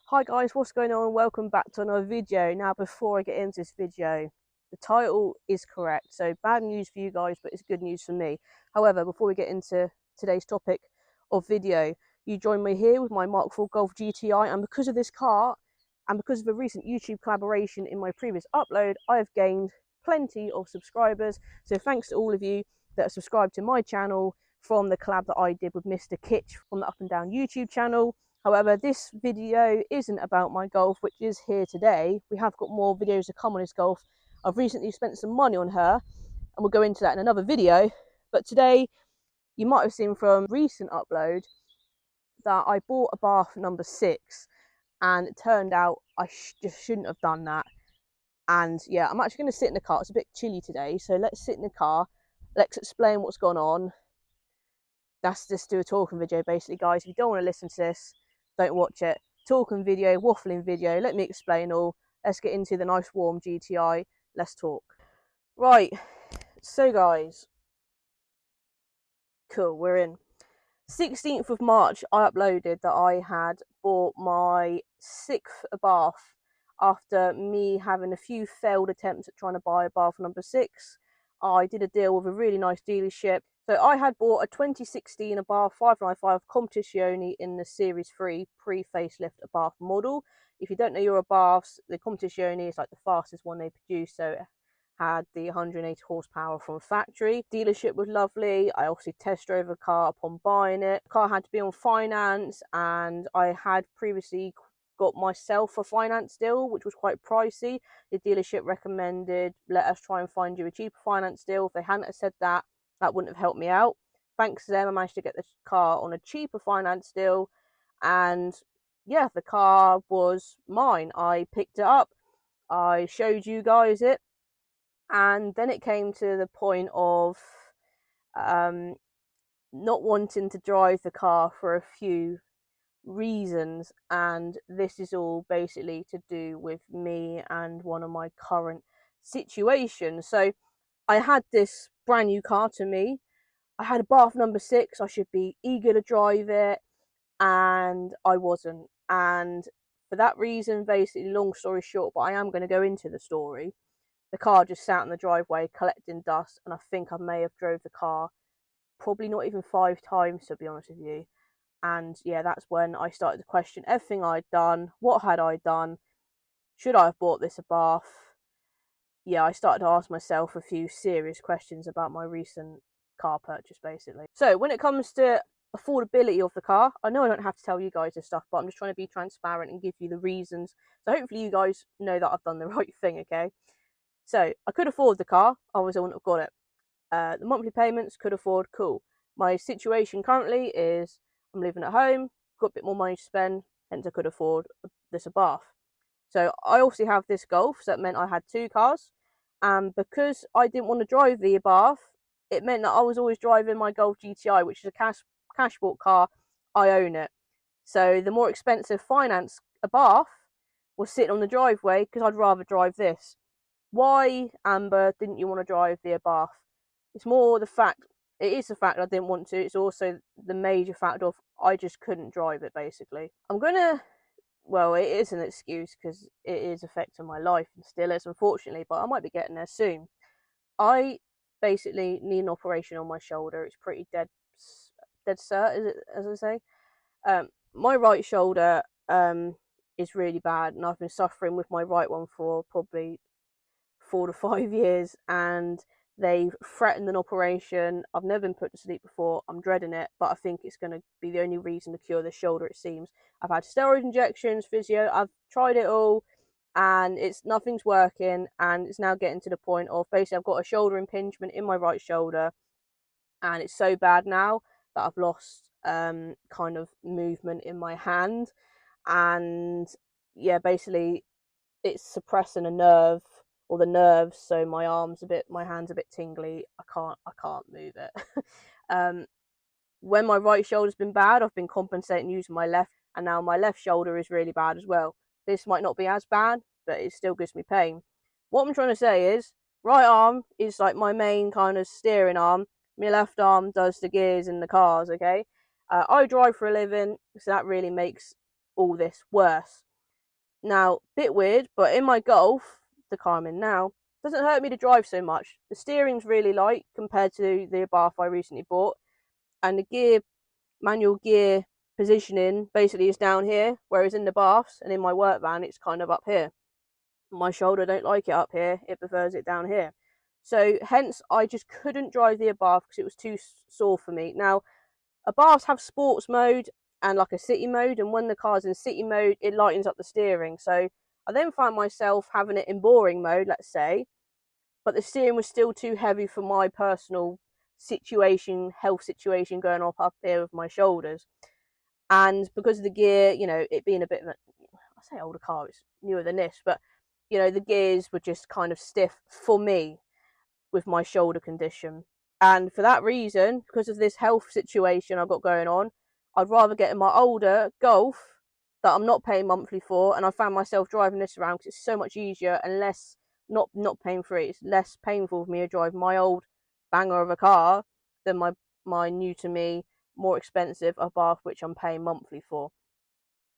Hi guys, what's going on? Welcome back to another video. Now before I get into this video, the title is correct. So bad news for you guys, but it's good news for me. However, before we get into today's topic of video, you join me here with my Mark IV Golf GTI, and because of this car and because of a recent YouTube collaboration in my previous upload, I have gained plenty of subscribers. So thanks to all of you that are subscribed to my channel from the collab that I did with Mr. Kitch from the Up and Down YouTube channel. However, this video isn't about my golf, which is here today. We have got more videos to come on this golf. I've recently spent some money on her, and we'll go into that in another video. But today, you might have seen from recent upload that I bought a Abarth number 6, and it turned out I just shouldn't have done that. And yeah, I'm actually going to sit in the car. It's a bit chilly today, so let's sit in the car. Let's explain what's gone on. That's just do a talking video, basically, guys. If you don't want to listen to this, don't watch it. Talking video, waffling video, let me explain all. Let's get into the nice warm GTI. Let's talk. Right, so guys, cool, we're in. 16th of March, I uploaded that I had bought my 6th Abarth after me having a few failed attempts at trying to buy a Abarth number 6. I did a deal with a really nice dealership. So I had bought a 2016 Abarth 595 Competizione in the Series 3 pre-facelift Abarth model. If you don't know your Abarths, the Competizione is like the fastest one they produce, so it had the 180 horsepower from factory. Dealership was lovely. I obviously test drove the car upon buying it. The car had to be on finance, and I had previously got myself a finance deal, which was quite pricey. The dealership recommended, let us try and find you a cheaper finance deal. If they hadn't have said that, that wouldn't have helped me out. Thanks to them, I managed to get the car on a cheaper finance deal, and yeah, the car was mine. I picked it up, I showed you guys it, and then it came to the point of not wanting to drive the car for a few reasons, and this is all basically to do with me and one of my current situations. So I had this brand new car to me. I had a Abarth number 6. I should be eager to drive it, and I wasn't. And for that reason, basically, long story short, but I am going to go into the story. The car just sat in the driveway collecting dust, and I think I may have drove the car probably not even 5 times, to be honest with you. And yeah, that's when I started to question everything I'd done. What had I done? Should I have bought this Abarth? Yeah, I started to ask myself a few serious questions about my recent car purchase, basically. So when it comes to affordability of the car, I know I don't have to tell you guys this stuff, but I'm just trying to be transparent and give you the reasons. So hopefully you guys know that I've done the right thing, okay? So I could afford the car, otherwise I wouldn't have got it. The monthly payments could afford, cool. My situation currently is I'm living at home, got a bit more money to spend, hence I could afford this Abarth. So I also have this Golf, so that meant I had 2 cars. And because I didn't want to drive the Abarth, it meant that I was always driving my Golf GTI, which is a cash bought car. I own it. So the more expensive finance Abarth was sitting on the driveway because I'd rather drive this. Why, Amber, didn't you want to drive the Abarth? It's more the fact, it is the fact I didn't want to. It's also the major fact of I just couldn't drive it, basically. I'm going to, well, it is an excuse because it is affecting my life and still is, unfortunately, but I might be getting there soon. I basically need an operation on my shoulder. It's pretty dead cert, is it, as I say. My right shoulder is really bad, and I've been suffering with my right one for probably 4 to 5 years, and they've threatened an operation. I've never been put to sleep before. I'm dreading it, but I think it's going to be the only reason to cure the shoulder, it seems. I've had steroid injections, physio, I've tried it all, and nothing's working, and it's now getting to the point of basically I've got a shoulder impingement in my right shoulder, and it's so bad now that I've lost kind of movement in my hand, and yeah, basically it's suppressing a nerve or the nerves, so my hand's a bit tingly. I can't move it. When my right shoulder's been bad, I've been compensating using my left, and now my left shoulder is really bad as well. This might not be as bad, but it still gives me pain. What I'm trying to say is, right arm is like my main kind of steering arm. My left arm does the gears in the cars, okay? I drive for a living, so that really makes all this worse. Now, bit weird, but in my Golf, the car I'm in now, doesn't hurt me to drive so much. The steering's really light compared to the Abarth I recently bought, and the manual gear positioning basically is down here, whereas in the Baths and in my work van, it's kind of up here. My shoulder don't like it up here, it prefers it down here. So hence I just couldn't drive the Abarth because it was too sore for me. Now, Abarths have sports mode and like a city mode, and when the car's in city mode, it lightens up the steering. So I then found myself having it in boring mode, let's say, but the steering was still too heavy for my personal situation, health situation going up here with my shoulders. And because of the gear, it being a bit of I say older car, it's newer than this, but the gears were just kind of stiff for me with my shoulder condition. And for that reason, because of this health situation I've got going on, I'd rather get in my older Golf that I'm not paying monthly for, and I found myself driving this around because it's so much easier and less not pain free. It's less painful for me to drive my old banger of a car than my new to me more expensive Abarth, which I'm paying monthly for.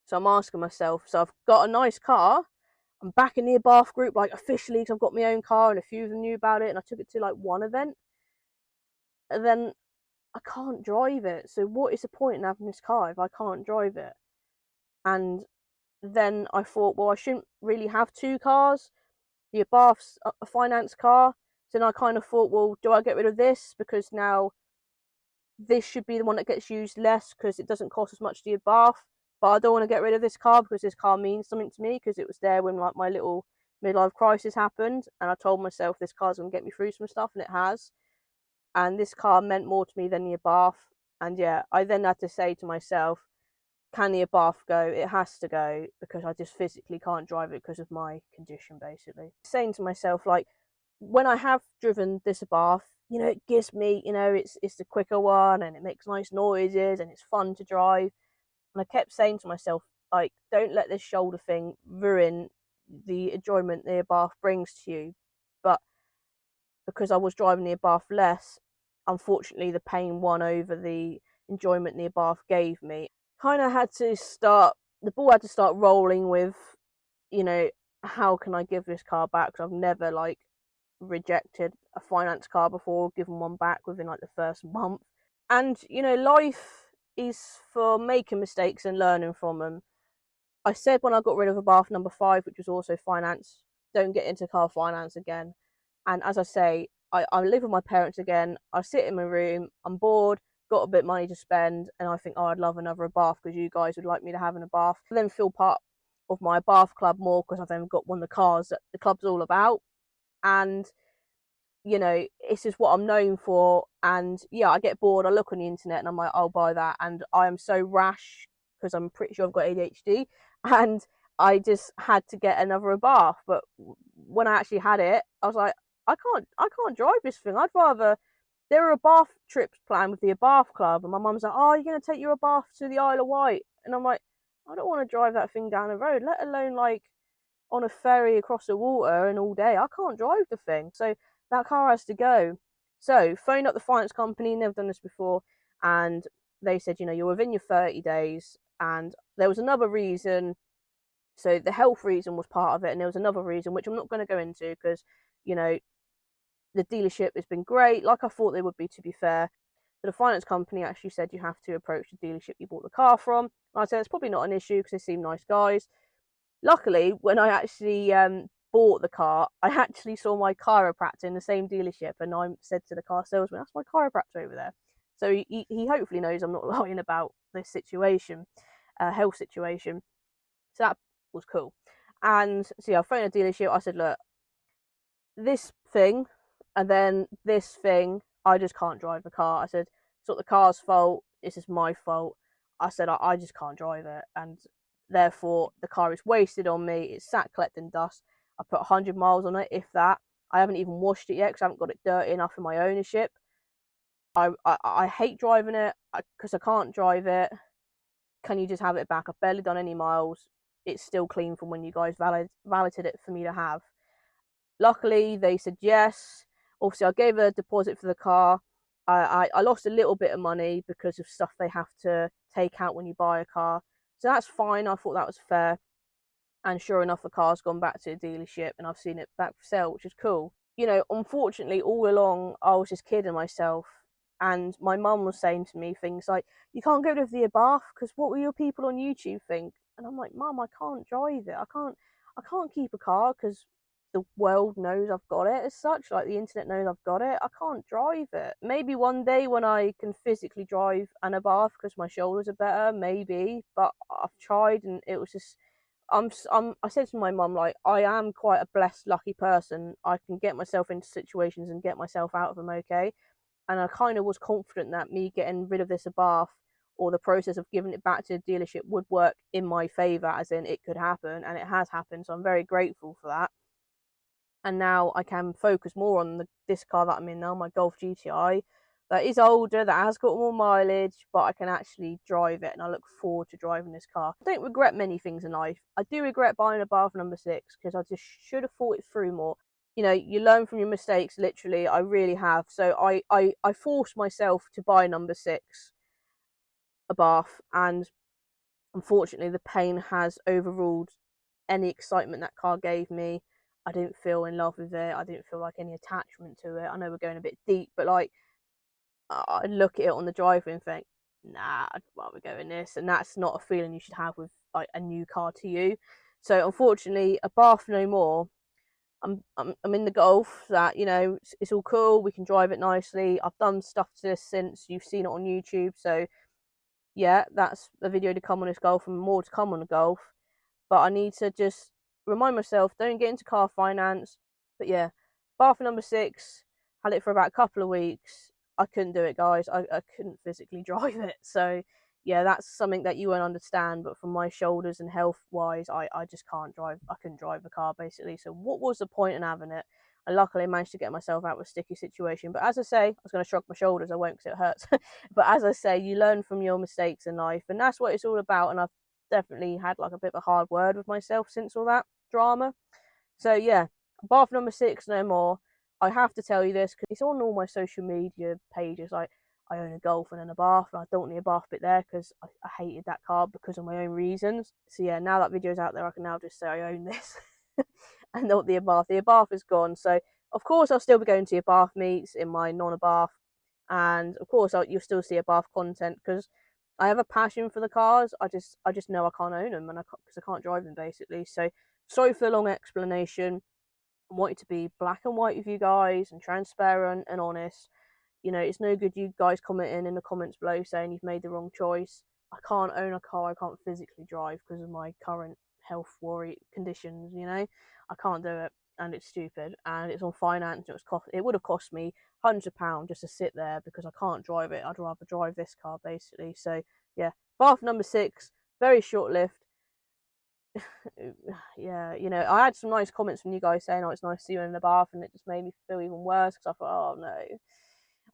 So I'm asking myself, so I've got a nice car. I'm back in the Abarth group, like officially, because I've got my own car and a few of them knew about it, and I took it to like one event. And then I can't drive it. So what is the point in having this car if I can't drive it? And then I thought, well, I shouldn't really have two cars. The Abarth's a finance car. So then I kind of thought, well, do I get rid of this? Because now this should be the one that gets used less because it doesn't cost as much to the Abarth. But I don't want to get rid of this car because this car means something to me because it was there when like my little midlife crisis happened, and I told myself this car's going to get me through some stuff, and it has. And this car meant more to me than the Abarth. And yeah, I then had to say to myself, can the Abarth go? It has to go because I just physically can't drive it because of my condition, basically. Saying to myself, like, when I have driven this Abarth, it gives me, it's the quicker one and it makes nice noises and it's fun to drive. And I kept saying to myself, like, don't let this shoulder thing ruin the enjoyment the Abarth brings to you. But because I was driving the Abarth less, unfortunately the pain won over the enjoyment the Abarth gave me. Kind of had to start, the ball had to start rolling with, you know, how can I give this car back? Because I've never like rejected a finance car before, given one back within like the first month. And life is for making mistakes and learning from them. I said when I got rid of Abarth number 5, which was also finance, don't get into car finance again. And as I say, I live with my parents again. I sit in my room, I'm bored, got a bit of money to spend, and I think, oh, I'd love another Abarth because you guys would like me to have an Abarth. I then feel part of my Abarth club more because I've then got one of the cars that the club's all about. And it's just what I'm known for. And yeah, I get bored, I look on the internet and I'm like, I'll buy that. And I am so rash because I'm pretty sure I've got ADHD. And I just had to get another Abarth. But when I actually had it, I was like, I can't drive this thing. I'd rather. There were Abarth trips planned with the Abarth Club, and my mum's like, "Oh, you're gonna take your Abarth to the Isle of Wight?" And I'm like, I don't want to drive that thing down the road, let alone like on a ferry across the water and all day. I can't drive the thing. So that car has to go. So phoned up the finance company, never done this before, and they said, you're within your 30 days. And there was another reason. So the health reason was part of it, and there was another reason which I'm not going to go into because, you know, the dealership has been great, like I thought they would be, to be fair. But the finance company actually said you have to approach the dealership you bought the car from. And I said it's probably not an issue because they seem nice guys. Luckily, when I actually bought the car, I actually saw my chiropractor in the same dealership, and I said to the car salesman, "That's my chiropractor over there." So he hopefully knows I'm not lying about this situation, health situation. So that was cool. And so yeah, I phoned a dealership. I said, "Look, this thing, and then this thing, I just can't drive the car." I said, "It's not the car's fault. This is my fault." I said, I just can't drive it, and therefore the car is wasted on me. It's sat collecting dust. I put 100 miles on it, if that. I haven't even washed it yet because I haven't got it dirty enough in my ownership. I hate driving it because I can't drive it. Can you just have it back? I've barely done any miles. It's still clean from when you guys validated it for me to have. Luckily, they said yes. Obviously, I gave a deposit for the car. I lost a little bit of money because of stuff they have to take out when you buy a car. So that's fine. I thought that was fair. And sure enough, the car's gone back to the dealership and I've seen it back for sale, which is cool. Unfortunately, all along, I was just kidding myself. And my mum was saying to me things like, you can't go to the Abarth because what will your people on YouTube think? And I'm like, Mum, I can't drive it. I can't keep a car because the world knows I've got it as such. Like the internet knows I've got it. I can't drive it. Maybe one day when I can physically drive an Abarth because my shoulders are better, maybe. But I've tried and it was just I said to my mum, like, I am quite a blessed, lucky person. I can get myself into situations and get myself out of them okay. And I kind of was confident that me getting rid of this Abarth or the process of giving it back to the dealership would work in my favour, as in it could happen, and it has happened. So I'm very grateful for that. And now I can focus more on this car that I'm in now, my Golf GTI, that is older, that has got more mileage, but I can actually drive it, and I look forward to driving this car. I don't regret many things in life. I do regret buying a Abarth number 6 because I just should have thought it through more. You learn from your mistakes, literally. I really have. So I forced myself to buy number 6 Abarth, and unfortunately the pain has overruled any excitement that car gave me. I didn't feel in love with it. I didn't feel like any attachment to it. I know we're going a bit deep, but like, I look at it on the driveway and think, nah, I'd rather go in this. And that's not a feeling you should have with like a new car to you. So unfortunately, Abarth no more. I'm in the Golf that, it's all cool. We can drive it nicely. I've done stuff to this since. You've seen it on YouTube. So yeah, that's a video to come on this Golf and more to come on the Golf. But I need to just remind myself, don't get into car finance. But yeah, Bath number 6, had it for about a couple of weeks. I couldn't do it, guys. I couldn't physically drive it. So yeah, that's something that you won't understand. But from my shoulders and health wise, I just can't drive. I couldn't drive the car basically. So what was the point in having it? I luckily managed to get myself out of a sticky situation. But as I say, I was going to shrug my shoulders. I won't because it hurts. But as I say, you learn from your mistakes in life, and that's what it's all about. And I've definitely had like a bit of a hard word with myself since all that drama. So yeah, Bath number 6 no more. I have to tell you this because it's on all my social media pages. Like, I own a Golf and then a Bath, and I don't want the Bath bit there because I hated that car because of my own reasons. So yeah, now that video's out there, I can now just say I own this and not the Abarth. The Abarth is gone. So of course I'll still be going to Abarth meets in my non-Abarth, and of course you'll still see Abarth content because I have a passion for the cars. I just know I can't own them, and because I can't drive them basically. So sorry for the long explanation. I want it to be black and white with you guys and transparent and honest. It's no good you guys commenting in the comments below saying you've made the wrong choice. I can't own a car I can't physically drive because of my current health worry conditions. I can't do it, and it's stupid, and it's on finance. It would have cost me £100 just to sit there because I can't drive it. I'd rather drive this car basically. So yeah, Bath number 6, very short lived. Yeah, I had some nice comments from you guys saying, oh, it's nice to see you in the Bath, and it just made me feel even worse because I thought, oh no,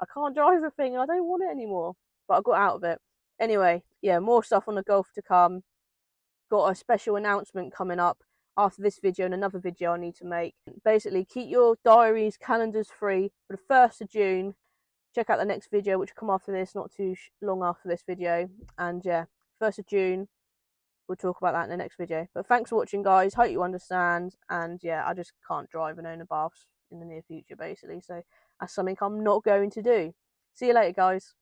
I can't drive the thing, I don't want it anymore. But I got out of it. Anyway, yeah, more stuff on the Golf to come. Got a special announcement coming up after this video and another video I need to make. Basically, keep your diaries, calendars free for the 1st of June. Check out the next video, which will come after this, not too long after this video. And yeah, 1st of June, we'll talk about that in the next video. But thanks for watching, guys. Hope you understand. And yeah, I just can't drive and own a Bath in the near future, basically. So that's something I'm not going to do. See you later, guys.